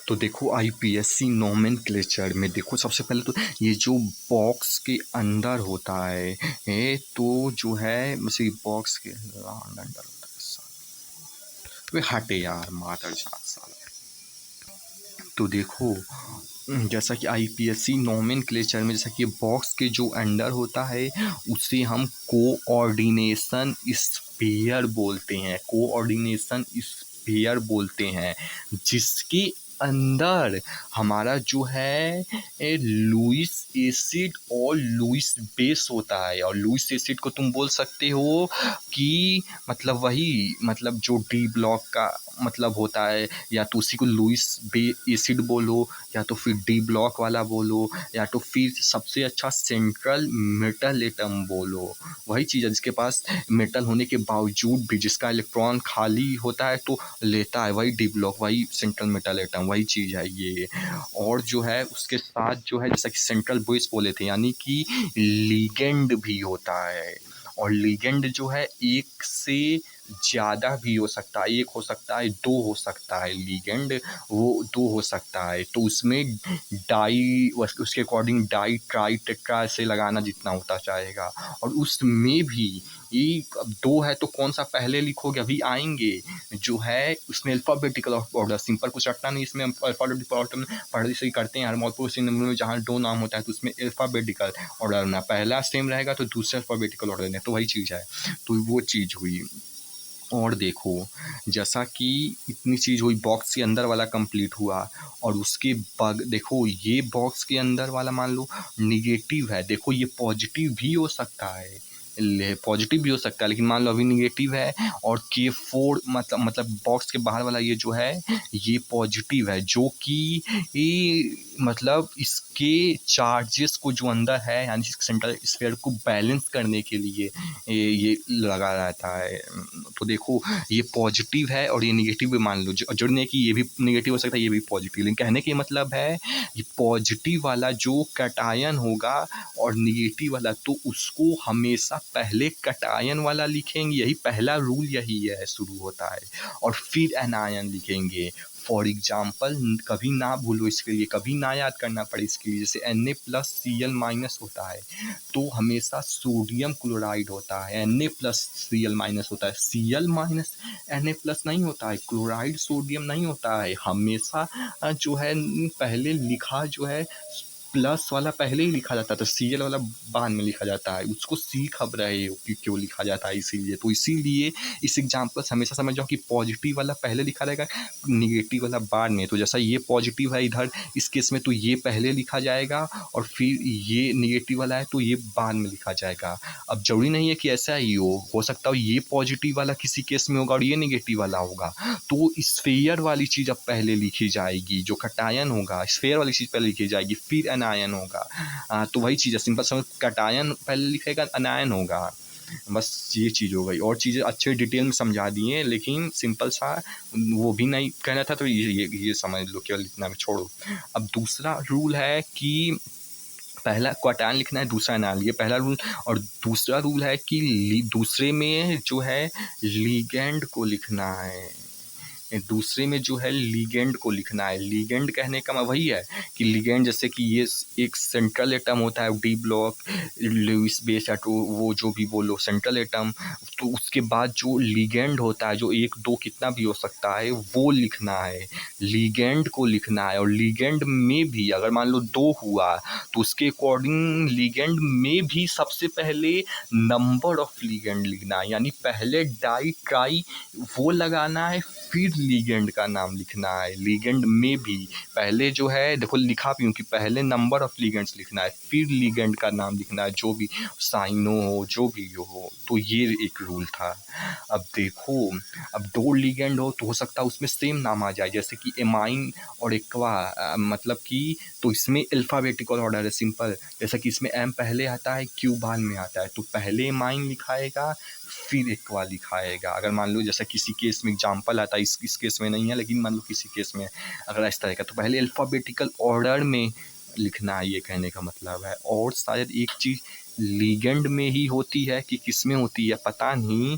तो देखो IPSC nomenclature में देखो सबसे पहले तो ये जो बॉक्स के अंदर होता है तो जो है इसी बॉक्स के अंदर होता है। वे हटे यार मातर जात साला। तो देखो जैसा कि आईपीएससी नोमेनक्लेचर में जैसा कि बॉक्स के जो अंडर होता है उसे हम कोऑर्डिनेशन स्फीयर बोलते हैं। कोऑर्डिनेशन स्फीयर बोलते हैं जिसके अंदर हमारा जो है लुईस एसिड और लुईस बेस होता है। और लुईस एसिड को तुम बोल सकते हो कि मतलब वही मतलब जो डी ब्लॉक का मतलब होता है, या तो उसी को लुईस बे एसिड बोलो या तो फिर डी ब्लॉक वाला बोलो या तो फिर सबसे अच्छा सेंट्रल मेटल एटम बोलो। वही चीज़ है जिसके पास मेटल होने के बावजूद भी जिसका इलेक्ट्रॉन खाली होता है तो लेता है, वही डी ब्लॉक, वही सेंट्रल मेटल एटम, वही चीज़ है ये। और जो है उसके साथ जो है जैसा कि सेंट्रल बेस बोले थे यानी कि लिगेंड भी होता है। और लिगेंड जो है एक से ज़्यादा भी हो सकता है, एक हो सकता है, दो हो सकता है लिगेंड, वो दो हो सकता है। तो उसमें डाई उसके अकॉर्डिंग डाई ट्राई टेट्रा ऐसे लगाना जितना होता चाहेगा। और उसमें भी एक अब दो है तो कौन सा पहले लिखोगे अभी आएंगे। जो है उसमें अल्फ़ाबेटिकल ऑर्डर सिंपल कुछ रटना नहीं, इसमें अल्फ़ाबेटिकल ऑर्डर में पढ़ाई से ही करते हैं हर मॉलपुर में जहाँ दो नाम होता है तो उसमें अल्फ़ाबेटिकल ऑर्डर ना पहला सेम रहेगा तो दूसरा अल्फ़ाबेटिकल ऑर्डर में, तो वही चीज़ है। तो वो चीज़ हुई। और देखो जैसा कि इतनी चीज़ हुई बॉक्स के अंदर वाला कंप्लीट हुआ। और उसके बाद देखो ये बॉक्स के अंदर वाला मान लो निगेटिव है, देखो ये पॉजिटिव भी हो सकता है, पॉजिटिव भी हो सकता है लेकिन मान लो अभी निगेटिव है। और K4 मतलब बॉक्स के बाहर वाला ये जो है ये पॉजिटिव है, जो कि मतलब इसके चार्जेस को जो अंदर है यानी सेंट्रल स्फीयर को बैलेंस करने के लिए ये लगा रहता है। तो देखो ये पॉजिटिव है और ये निगेटिव भी मान लो, जरूरी नहीं कि ये भी निगेटिव हो सकता है ये भी पॉजिटिव, लेकिन कहने का मतलब है ये पॉजिटिव वाला जो कैटायन होगा और निगेटिव वाला तो उसको हमेशा पहले कैटायन वाला लिखेंगे, यही पहला रूल यही है शुरू होता है। और फिर एनायन लिखेंगे। फॉर एग्जाम्पल कभी ना भूलो इसके लिए, कभी ना याद करना पड़े इसके लिए, जैसे Na+Cl- होता है तो हमेशा सोडियम क्लोराइड होता है, Na+Cl- होता है, Cl- Na+ नहीं होता है, क्लोराइड सोडियम नहीं होता है। हमेशा जो है पहले लिखा जो है प्लस वाला पहले ही लिखा जाता है तो Cl वाला बाद में लिखा जाता है। उसको सी खब रहे हो कि क्यों लिखा जाता है इसीलिए। तो इसीलिए इस एग्जाम्पल से हमेशा समझ जाओ कि पॉजिटिव वाला पहले लिखा रहेगा, निगेटिव वाला बाद में। तो जैसा ये पॉजिटिव है इधर इस केस में तो ये पहले लिखा जाएगा और फिर ये निगेटिव वाला है तो ये बाद में लिखा जाएगा। अब जरूरी नहीं है कि ऐसा ही हो सकता हो ये पॉजिटिव वाला किसी केस में होगा और ये निगेटिव वाला होगा। तो स्फीयर वाली चीज़ अब पहले लिखी जाएगी, जो कैटायन होगा स्फीयर वाली चीज़ पहले लिखी जाएगी फिर एनायन होगा। तो वही चीज़ है सिंपल समझ, कैटायन पहले लिखेगा एनायन होगा। बस ये चीज़ हो गई, और चीज़ें अच्छे डिटेल में समझा दिए लेकिन सिंपल सा वो भी नहीं कहना था तो ये समझ लो, केवल इतना में छोड़ो। अब दूसरा रूल है कि पहला क्वाटायन लिखना है दूसरा एनायन, ये पहला रूल। और दूसरा रूल है कि दूसरे में जो है लिगेंड को लिखना है, दूसरे में जो है लिगेंड को लिखना है। लिगेंड कहने का वही है कि लिगेंड जैसे कि ये एक सेंट्रल एटम होता है डी ब्लॉक लुईस बेस या तो वो जो भी बोलो सेंट्रल एटम, तो उसके बाद जो लिगेंड होता है जो एक दो कितना भी हो सकता है वो लिखना है, लिगेंड को लिखना है। और लिगेंड में भी अगर मान लो दो हुआ तो उसके अकॉर्डिंग लिगेंड में भी सबसे पहले नंबर ऑफ लिगेंड लिखना है, यानी पहले डाई ट्राई वो लगाना है फिर लिगेंड का नाम लिखना है। लिगेंड में भी पहले जो है देखो लिखा भी हूँ कि पहले नंबर ऑफ लिगेंड्स लिखना है फिर लिगेंड का नाम लिखना है, जो भी साइनो हो जो भी हो। तो ये एक रूल था। अब देखो अब दो लिगेंड हो तो हो सकता है उसमें सेम नाम आ जाए, जैसे कि एमाइन और एक्वा मतलब कि तो इसमें अल्फ़ाबेटिकल ऑर्डर है सिंपल, जैसा कि इसमें एम पहले आता है क्यू बाद में आता है तो पहले एमाइन लिखाएगा फिर एक्वा लिखाएगा। अगर मान लो जैसा किसी केस में एग्जाम्पल आता है इस केस में नहीं है लेकिन मान लो किसी केस में अगर इस तरह का तो पहले अल्फ़ाबेटिकल ऑर्डर में लिखना है, ये कहने का मतलब है। और शायद एक चीज़ लिगेंड में ही होती है कि किस में होती है पता नहीं,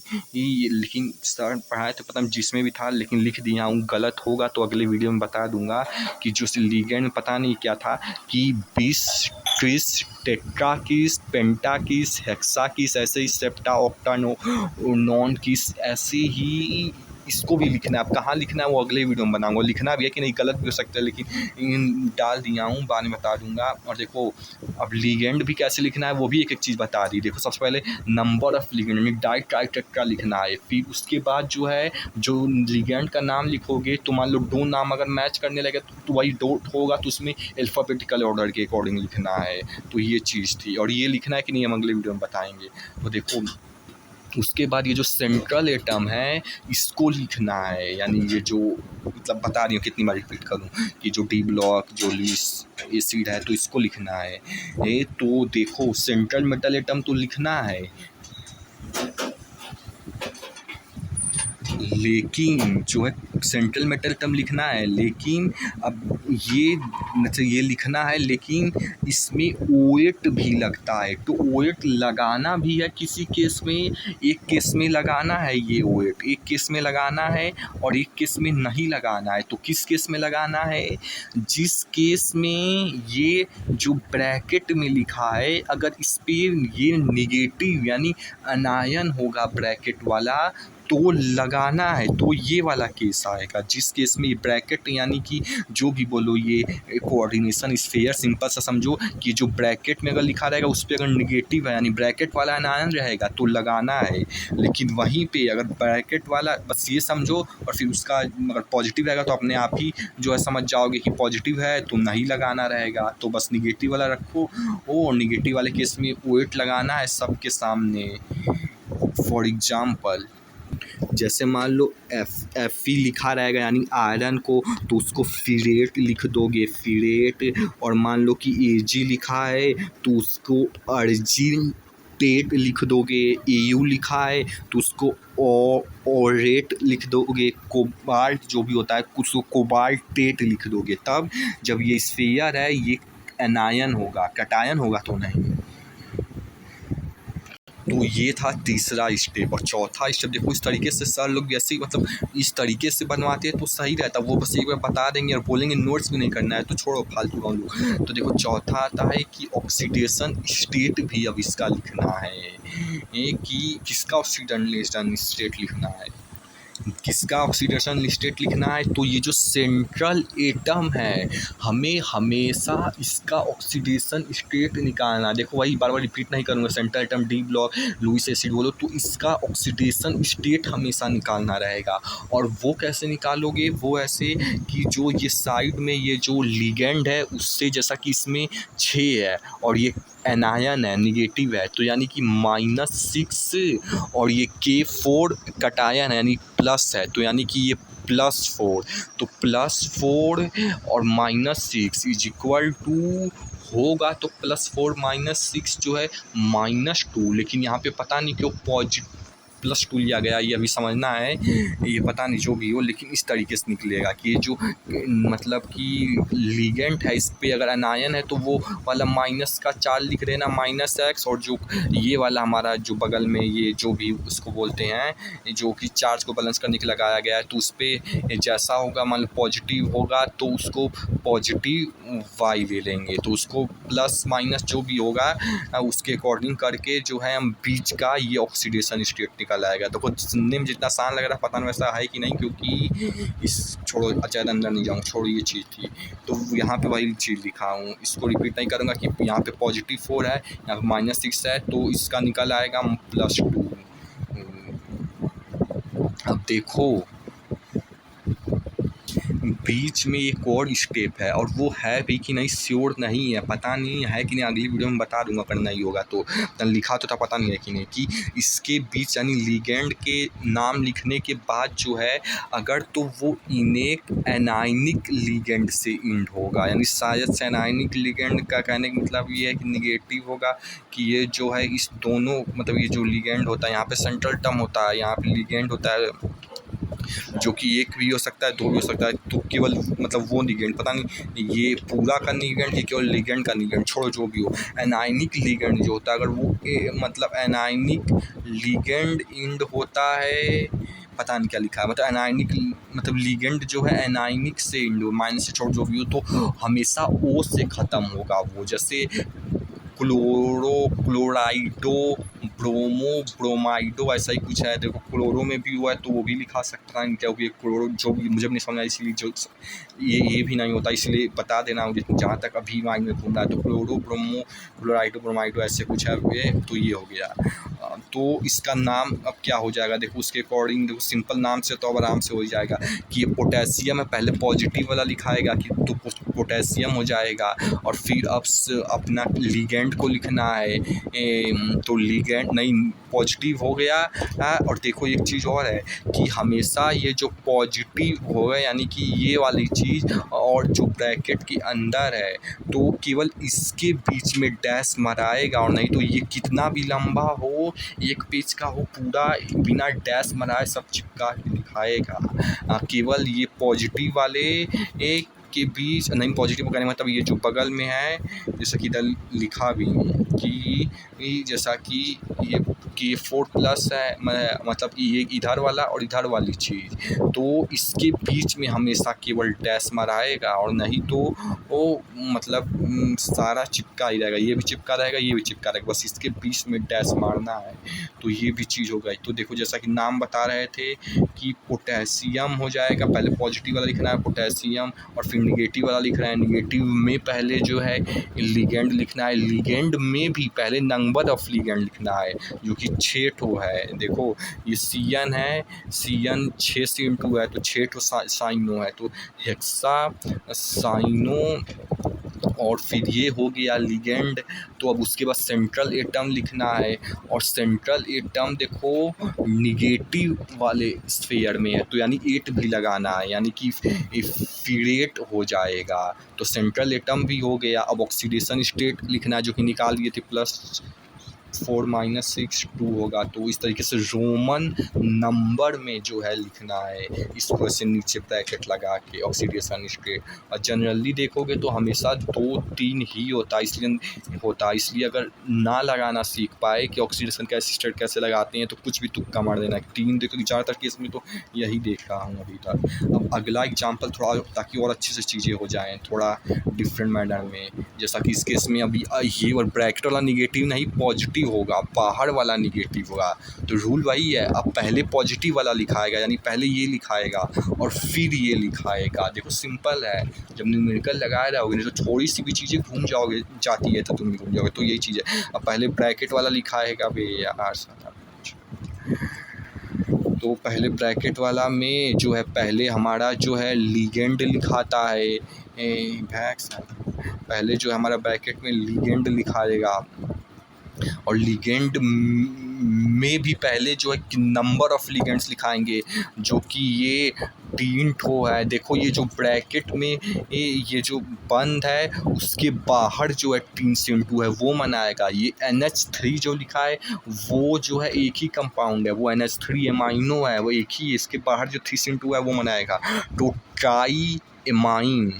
लेकिन सर पढ़ाए तो पता नहीं जिसमें भी था, लेकिन लिख दिया हूँ। गलत होगा तो अगले वीडियो में बता दूंगा कि जो लिगेंड में पता नहीं क्या था कि 20 ट्रिस टेट्राकिस पेंटाकिस हेक्साकिस ऐसे ही सेप्टा ऑक्टा नॉन किस ऐसे ही इसको भी लिखना है। अब कहाँ लिखना है वो अगले वीडियो में बनाऊंगा। लिखना भी है कि नहीं गलत भी हो सकता है, लेकिन डाल दिया हूँ, बाद में बता दूंगा। और देखो अब लिगेंड भी कैसे लिखना है वो भी एक एक चीज़ बता दी। देखो सबसे पहले नंबर ऑफ लिगेंड यानी डाइट्राइटेट्रा लिखना है। फिर उसके बाद जो है जो लिगेंड का नाम लिखोगे तो मान लो दो नाम अगर मैच करने लगे तो वही डॉट होगा, तो उसमें अल्फ़ाबेटिकल ऑर्डर के अकॉर्डिंग लिखना है। तो ये चीज़ थी, और ये लिखना है कि नहीं हम अगले वीडियो में बताएंगे। तो देखो उसके बाद ये जो सेंट्रल एटम है इसको लिखना है, यानी ये जो मतलब बता रही हूँ कितनी बार रिपीट करूँ कि जो डी ब्लॉक जो लीस एसिड है तो इसको लिखना है। ये तो देखो सेंट्रल मेटल एटम तो लिखना है, लेकिन जो है सेंट्रल मेटल एटम लिखना है, लेकिन अब ये मतलब ये लिखना है, लेकिन इसमें ओएट भी लगता है। तो ओएट लगाना भी है किसी केस में, एक केस में लगाना है ये ओएट, एक केस में लगाना है और एक केस में नहीं लगाना है। तो किस केस में लगाना है? जिस केस में ये जो ब्रैकेट में लिखा है अगर इस पर ये निगेटिव यानी अनायन होगा ब्रैकेट वाला तो लगाना है, तो ये वाला केस आएगा। जिस केस में ये ब्रैकेट यानी कि जो भी बोलो ये कोऑर्डिनेशन स्फीयर सिंपल सा समझो कि जो ब्रैकेट में अगर लिखा रहेगा उस पर अगर निगेटिव है यानी ब्रैकेट वाला अनायन रहेगा तो लगाना है। लेकिन वहीं पे अगर ब्रैकेट वाला बस ये समझो और फिर उसका अगर पॉजिटिव रहेगा तो अपने आप ही जो है समझ जाओगे कि पॉजिटिव है तो नहीं लगाना रहेगा। तो बस निगेटिव वाला रखो और निगेटिव वाले केस में वेट लगाना है सबके सामने। फॉर एग्जाम्पल जैसे मान लो Fe लिखा रहेगा यानी आयरन को, तो उसको फिरेट लिख दोगे फिरेट। और मान लो कि Ag लिखा है तो उसको अर्जिन टेट लिख दोगे। Au लिखा है तो उसको ऑरेट लिख दोगे। कोबाल्ट जो भी होता है उसको कोबाल्ट टेट लिख दोगे। तब जब ये स्फीयर है ये एनायन होगा, कैटायन होगा तो नहीं। तो ये था तीसरा स्टेप। और चौथा स्टेप देखो इस तरीके से सर लोग जैसे मतलब इस तरीके से बनवाते हैं तो सही रहता। वो बस एक बार बता देंगे और बोलेंगे नोट्स भी नहीं करना है तो छोड़ो फालतू हम लोग। तो देखो चौथा आता है कि ऑक्सीडेशन स्टेट भी अब इसका लिखना है, कि किसका ऑक्सीडेशन स्टेट लिखना है, किसका ऑक्सीडेशन स्टेट लिखना है। तो ये जो सेंट्रल एटम है हमें हमेशा इसका ऑक्सीडेशन स्टेट निकालना है। देखो वही बार बार रिपीट नहीं करूँगा, central atom D block Lewis acid बोलो तो इसका ऑक्सीडेशन स्टेट हमेशा निकालना रहेगा। और वो कैसे निकालोगे? वो ऐसे कि जो ये साइड में ये जो लिगेंड है उससे जैसा कि इसमें 6 है और ये एनायन है निगेटिव है तो यानी कि -6 और ये K4 कटायन है यानी प्लस है तो यानी कि ये +4। तो +4 और -6 इज इक्वल टू होगा तो +4 -6 जो है -2। लेकिन यहाँ पे पता नहीं क्यों +2 लिया गया, ये अभी समझना है, ये पता नहीं जो भी हो, लेकिन इस तरीके से निकलेगा कि ये जो मतलब कि लिगेंड है इस पे अगर अनायन है तो वो वाला माइनस का चार्ज लिख देना -x। और जो ये वाला हमारा जो बगल में ये जो भी उसको बोलते हैं जो कि चार्ज को बैलेंस करने के लगाया गया है तो उस पर जैसा होगा मान लो पॉजिटिव होगा तो उसको पॉजिटिव y ले लेंगे। तो उसको प्लस माइनस जो भी होगा उसके अकॉर्डिंग करके जो है हम बीच का ये ऑक्सीडेशन स्टेट निकल आएगा। देखो सुनने में जितना आसान लग रहा है पता नहीं वैसा है कि नहीं, क्योंकि इस छोड़ो ज़्यादा अंदर नहीं जाऊँ, छोड़ो ये चीज़ थी। तो यहाँ पे वही चीज़ लिखा हूँ, इसको रिपीट नहीं करूँगा कि यहाँ पे +4 है यहाँ पे -6 है तो इसका निकल आएगा +2। अब देखो बीच में एक और स्टेप है और वो है भी कि नहीं श्योर नहीं है, पता नहीं है कि नहीं, अगली वीडियो में बता दूंगा अगर नहीं होगा तो। लिखा तो था पता नहीं है कि नहीं कि इसके बीच यानी लिगेंड के नाम लिखने के बाद जो है अगर तो वो इनेक एनायनिक लिगेंड से इंड होगा यानी शायद से एनायनिक लिगेंड का कहने का मतलब ये है कि निगेटिव होगा कि ये जो है इस दोनों मतलब ये जो लिगेंड होता है यहाँ पे सेंट्रल टर्म होता है यहाँ पे लिगेंड होता है जो कि एक भी हो सकता है, 2 भी हो सकता है। तो केवल मतलब वो लिगेंड, पता नहीं ये पूरा का लिगेंड है केवल लिगेंड का लिगेंड, छोड़ो जो भी हो। एनायनिक लिगेंड जो होता है, अगर वो मतलब एनायनिक लिगेंड इंड होता है, पता नहीं क्या लिखा है, मतलब एनायनिक मतलब लिगेंड जो है एनायनिक से इंड माइनस से छोड़ जो भी हो, तो हमेशा ओ से ख़त्म होगा वो। जैसे क्लोरो, क्लोराइडो, ब्रोमो, ब्रोमाइडो, ऐसा ही कुछ है। देखो क्लोरो में भी हुआ है तो वो भी लिखा सकता है, क्या क्लोरो जो भी मुझे भी नहीं समझ आया, इसलिए जो ये भी नहीं होता, इसलिए बता देना मुझे जहाँ तक अभी माइंड में घूम रहा है। तो क्लोरो, ब्रोमो, क्लोराइडो, ब्रोमाइडो ऐसे कुछ है ये, तो ये हो गया। तो इसका नाम अब क्या हो जाएगा, देखो उसके अकॉर्डिंग, देखो सिंपल नाम से तो अब आराम से हो जाएगा कि ये पोटेशियम है, पहले पॉजिटिव वाला लिखाएगा कि तो पोटेशियम हो जाएगा, और फिर अब अपना लिगेंड को लिखना है। तो लिगेंड नहीं, पॉजिटिव हो गया। और देखो एक चीज़ और है कि हमेशा ये जो पॉजिटिव होगा यानी कि ये वाली चीज़ और जो ब्रैकेट के अंदर है, तो केवल इसके बीच में डैश मराएगा, और नहीं तो ये कितना भी लंबा हो, एक पेज का हो, पूरा बिना डैश मराए सब चिपका के दिखाएगा। केवल ये पॉजिटिव वाले एक के बीच नहीं, पॉजिटिव कहने मतलब ये जो बगल में है, जैसा कि इधर लिखा भी कि जैसा कि ये K4+ है, मतलब कि ये इधर वाला और इधर वाली चीज़, तो इसके बीच में हमेशा केवल डैश मराएगा, और नहीं तो वो मतलब सारा चिपका ही रहेगा, ये भी चिपका रहेगा, ये भी चिपका रहेगा, बस इसके बीच में डैश मारना है। तो ये भी चीज़ हो गई। तो देखो जैसा कि नाम बता रहे थे कि पोटेशियम हो जाएगा, पहले पॉजिटिव वाला लिखना है पोटेशियम, और फिर निगेटिव वाला लिख रहे हैं, निगेटिव में पहले जो है लिगेंड लिखना है, लिगेंड में भी पहले नंबर ऑफ लिगेंड लिखना है जो कि 6 ठो है। देखो ये CN है, CN 6 से इंटू है तो 6 ठो साइनो है, तो हेक्सा साइनो, और फिर ये हो गया लिगेंड। तो अब उसके बाद सेंट्रल एटम लिखना है, और सेंट्रल एटम देखो निगेटिव वाले स्फीयर में है, तो यानी 8 भी लगाना है, यानी कि फिरेट हो जाएगा। तो सेंट्रल एटम भी हो गया। अब ऑक्सीडेशन स्टेट लिखना है जो कि निकाल दिए थे, +4 - 6 2 होगा। तो इस तरीके से रोमन नंबर में जो है लिखना है, इस तरह से नीचे ब्रैकेट लगा के ऑक्सीडेशन स्टेट। और जनरली देखोगे तो हमेशा 2-3 ही होता है, इसलिए अगर ना लगाना सीख पाए कि ऑक्सीडेशन कैसे स्टेट कैसे लगाते हैं, तो कुछ भी तुक्का मार देना। 3 देखो ज़्यादातर केस में तो यही देख रहा हूँ अभी तक। अब अगला एग्जाम्पल थोड़ा, ताकि और अच्छे से चीज़ें हो जाएँ थोड़ा डिफरेंट मैनर में, जैसा कि इस केस में अभी ये और ब्रैकेट वाला निगेटिव नहीं पॉजिटिव होगा, बाहर वाला निगेटिव होगा। तो रूल वही है, अब पहले पॉजिटिव वाला लिखाएगा, यानी पहले ये लिखाएगा और फिर ये लिखाएगा। देखो सिंपल है, जब न्यूमेरिकल लगाए रहोगे नहीं तो थोड़ी सी भी चीज़ें घूम जाती है तो तुम भी घूम जाओगे। तो यही चीज़ है, अब पहले ब्रैकेट वाला लिखाएगा बे यार साला। तो पहले ब्रैकेट वाला में जो है पहले हमारा जो है लिगेंड लिखाता है, पहले जो हमारा ब्रैकेट में लिगेंड लिखाएगा, और लिगेंड में भी पहले जो है नंबर ऑफ लिगेंड्स लिखाएंगे, जो कि ये 3 ठो है। देखो ये जो ब्रैकेट में ये जो बंद है उसके बाहर जो है 3 से इंटू है वो मनाएगा। ये NH3 जो लिखा है वो जो है एक ही कंपाउंड है, वो NH3 एमाइनो है, वो एक ही है, इसके बाहर जो 3 से इंटू है वो मनाएगा। तो ट्राई एमाइन,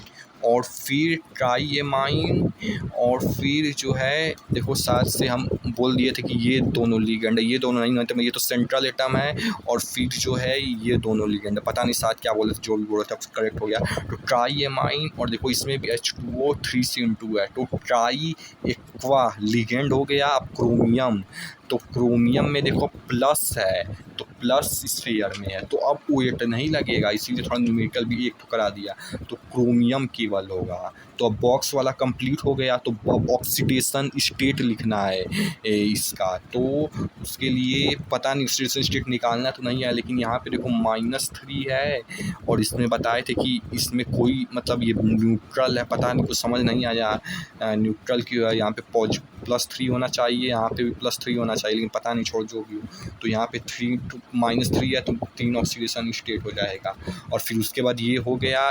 और फिर ट्राई एमाइन, और फिर जो है देखो साथ से हम बोल दिए थे कि ये दोनों लिगेंड है, ये दोनों नहीं मतलब ये तो सेंट्रल एटम है, और फिर जो है ये दोनों लिगेंड है, पता नहीं साथ क्या बोले थे, जो भी बोला था करेक्ट हो गया। तो ट्राई एमाइन, और देखो इसमें भी H2O 3 से इंटू है, तो ट्राई एक्वा लिगेंड हो गया। अब क्रोमियम, तो क्रोमियम में देखो प्लस है, तो प्लस स्फीयर में है, तो अब वेट नहीं लगेगा, इसीलिए थोड़ा न्यूमेरिकल भी एक करा दिया, तो क्रोमियम केवल होगा। तो अब बॉक्स वाला कंप्लीट हो गया। तो अब ऑक्सीडेशन स्टेट लिखना है इसका, तो उसके लिए पता नहीं ऑक्सीडेशन स्टेट निकालना तो नहीं है, लेकिन यहाँ पे देखो -3 है, और इसमें बताए थे कि इसमें कोई मतलब ये न्यूट्रल है, पता नहीं कुछ समझ नहीं आया न्यूट्रल क्यों है। यहाँ पे +3 होना चाहिए, यहाँ पे भी +3 होना चाहिए, लेकिन पता नहीं, छोड़ जो भी हो। तो यहाँ पे -3 है तो 3 ऑक्सीडेशन स्टेट हो जाएगा। और फिर उसके बाद ये हो गया।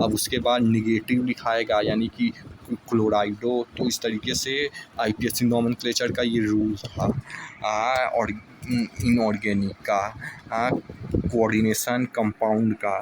अब उसके बाद निगेटिव लिखाएगा, यानी कि क्लोराइडो। तो इस तरीके से IPSC नोमेनक्लेचर का ये रूल था। और इनऑर्गेनिक का कोऑर्डिनेशन कंपाउंड का